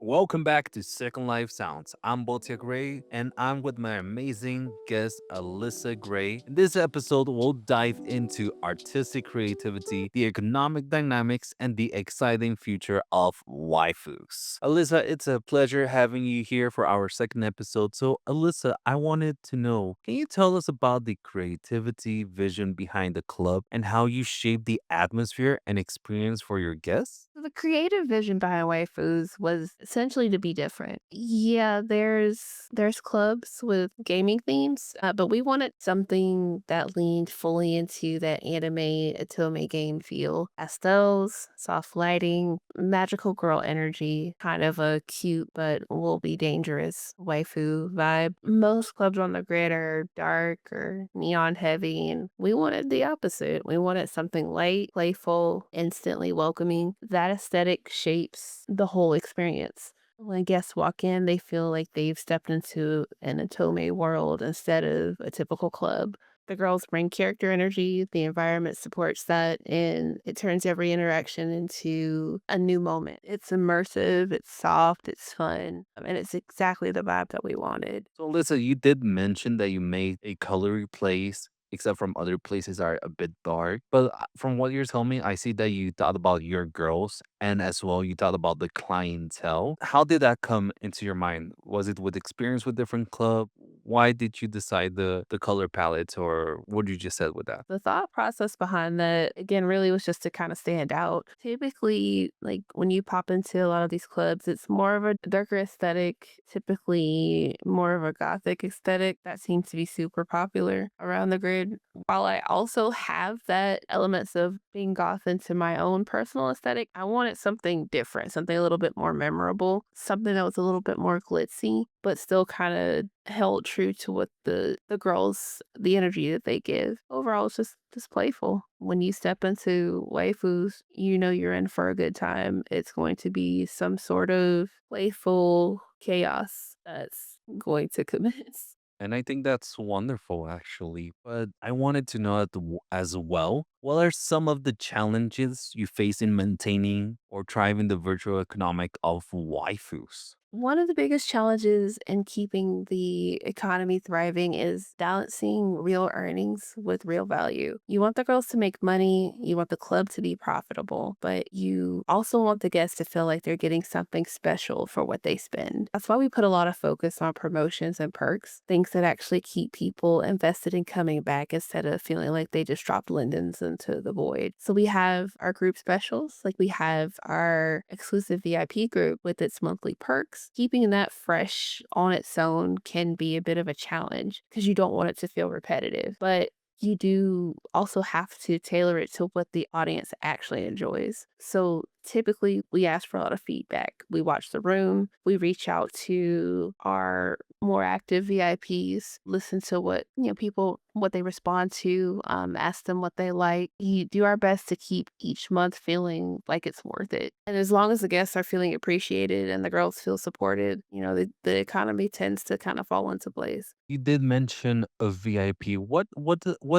Welcome back to Second Life Sounds. I'm Bottia Grey, and I'm with my amazing guest, Alyssa Grey. In this episode, we'll dive into artistic creativity, the economic dynamics, and the exciting future of waifus. Alyssa, it's a pleasure having you here for our second episode. So, Alyssa, I wanted to know, can you tell us about the creativity vision behind the club and how you shape the atmosphere and experience for your guests? The creative vision behind Waifus was essentially to be different. Yeah, there's clubs with gaming themes, but we wanted something that leaned fully into that anime Atome game feel. Pastels, soft lighting, magical girl energy, kind of a cute but will be dangerous waifu vibe. Most clubs on the grid are dark or neon heavy, and we wanted the opposite. We wanted something light, playful, instantly welcoming. That aesthetic shapes the whole experience. When guests walk in, they feel like they've stepped into an Atome world instead of a typical club. The girls bring character energy, the environment supports that, and it turns every interaction into a new moment. It's immersive, it's soft, it's fun, and it's exactly the vibe that we wanted. So, Alyssa, you did mention that you made a colory place, except from other places are a bit dark. But from what you're telling me, I see that you thought about your girls and as well you thought about the clientele. How did that come into your mind? Was it with experience with different club? Why did you decide the color palette or what you just said with that? The thought process behind that, again, really was just to kind of stand out. Typically, like when you pop into a lot of these clubs, it's more of a darker aesthetic, typically more of a gothic aesthetic that seems to be super popular around the grid. While I also have that elements of being goth into my own personal aesthetic, I wanted something different, something a little bit more memorable, something that was a little bit more glitzy, but still kind of held true to what the girls the energy that they give. Overall, it's just playful. When you step into waifus, you know you're in for a good time. It's going to be some sort of playful chaos that's going to commence. And I think that's wonderful, actually. But I wanted to know as well, what are some of the challenges you face in maintaining or thriving the virtual economic of waifus? One of the biggest challenges in keeping the economy thriving is balancing real earnings with real value. You want the girls to make money, you want the club to be profitable, but you also want the guests to feel like they're getting something special for what they spend. That's why we put a lot of focus on promotions and perks, things that actually keep people invested in coming back instead of feeling like they just dropped lindens into the void. So we have our group specials, like we have our exclusive VIP group with its monthly perks. Keeping that fresh on its own can be a bit of a challenge because you don't want it to feel repetitive. But you do also have to tailor it to what the audience actually enjoys. So typically, we ask for a lot of feedback. We watch the room, we reach out to our more active VIPs, listen to what people what they respond to, ask them what they like. We do our best to keep each month feeling like it's worth it. And as long as the guests are feeling appreciated and the girls feel supported, the economy tends to kind of fall into place. You did mention a VIP. What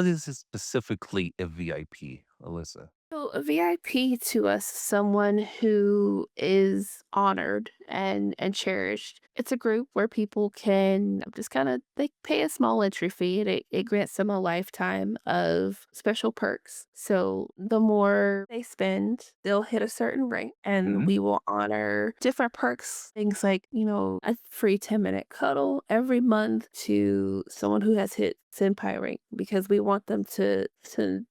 is it specifically a VIP, Alyssa? So a VIP to us, someone who is honored and cherished. It's a group where people can just kind of they pay a small entry fee and it grants them a lifetime of special perks. So the more they spend, they'll hit a certain rank and we will honor different perks. Things like, a free 10-minute cuddle every month to someone who has hit senpai rank because we want them to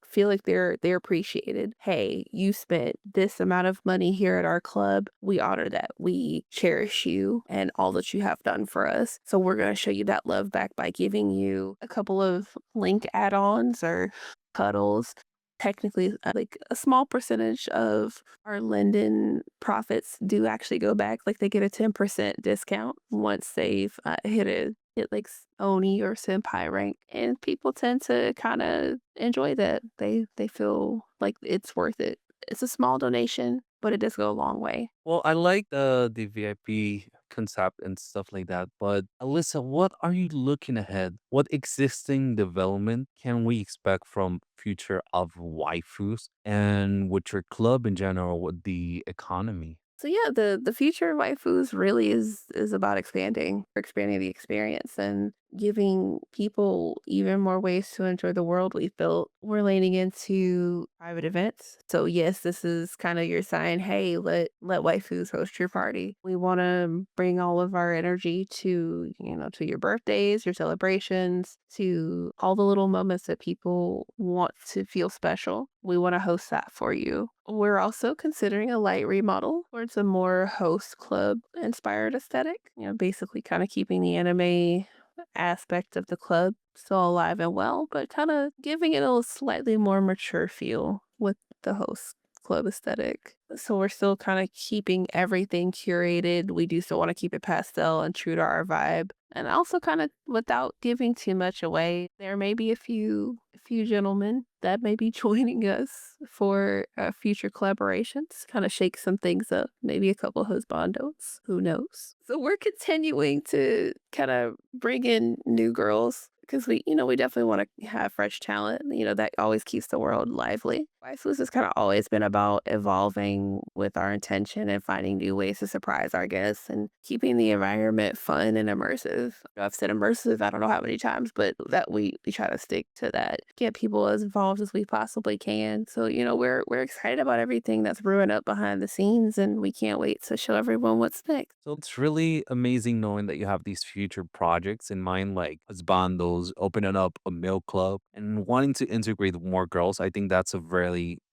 feel like they're appreciated. Hey, you spent this amount of money here at our club. We honor that. We cherish you and all that you have done for us. So we're going to show you that love back by giving you a couple of link add-ons or cuddles. Technically, like a small percentage of our Linden profits do actually go back. Like they get a 10% discount once they've hit like Oni or Senpai rank, and people tend to kind of enjoy that. They feel like it's worth it. It's a small donation, but it does go a long way. Well, I like the VIP concept and stuff like that. But Alyssa, what are you looking ahead? What existing development can we expect from future of waifus and with your club in general with the economy? So yeah, the future of waifus really is about expanding the experience and giving people even more ways to enjoy the world we've built. We're leaning into private events. So yes, this is kind of your sign, hey, let waifus host your party. We want to bring all of our energy to, to your birthdays, your celebrations, to all the little moments that people want to feel special. We want to host that for you. We're also considering a light remodel towards a more host club inspired aesthetic. Basically kind of keeping the anime aspect of the club still alive and well, but kind of giving it a slightly more mature feel with the host club aesthetic. So we're still kind of keeping everything curated. We do still want to keep it pastel and true to our vibe. And also kind of without giving too much away, there may be a few gentlemen that may be joining us for future collaborations, kind of shake some things up, maybe a couple husbandos, who knows. So we're continuing to kind of bring in new girls because we definitely want to have fresh talent. That always keeps the world lively. Waifus has kind of always been about evolving with our intention and finding new ways to surprise our guests and keeping the environment fun and immersive. I've said immersive, I don't know how many times, but that we try to stick to that. Get people as involved as we possibly can. So, we're excited about everything that's brewing up behind the scenes and we can't wait to show everyone what's next. So it's really amazing knowing that you have these future projects in mind, like Bandos, opening up a milk club, and wanting to integrate more girls. I think that's a very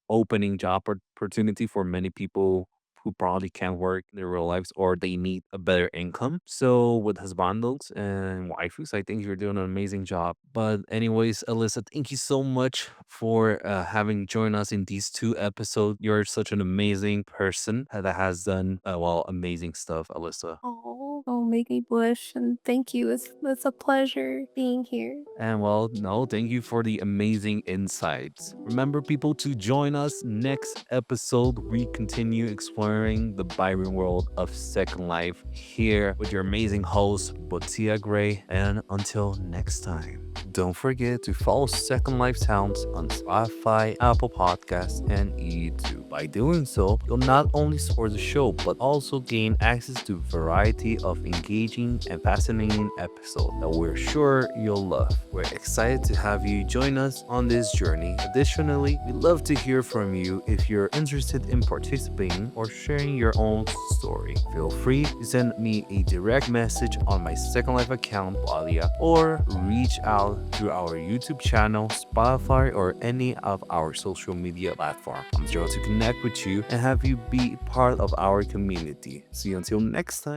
opening job opportunity for many people who probably can't work in their real lives or they need a better income. So with husbandos and waifus, I think you're doing an amazing job. But anyways, Alyssa, thank you so much for having joined us in these two episodes. You're such an amazing person that has done well amazing stuff, Alyssa. Oh, make me blush. And thank you. It's a pleasure being here. And well, no, thank you for the amazing insights. Remember, people, to join us next episode. We continue exploring the vibrant world of Second Life here with your amazing host, Bottia Grey. And until next time, don't forget to follow Second Life Sounds on Spotify, Apple Podcasts, and YouTube. By doing so, you'll not only support the show, but also gain access to a variety of engaging and fascinating episodes that we're sure you'll love. We're excited to have you join us on this journey. Additionally, we'd love to hear from you if you're interested in participating or sharing your own story. Feel free to send me a direct message on my Second Life account, Bottia, or reach out through our YouTube channel, Spotify, or any of our social media platforms. I'm thrilled to connect with you and have you be part of our community. See you until next time.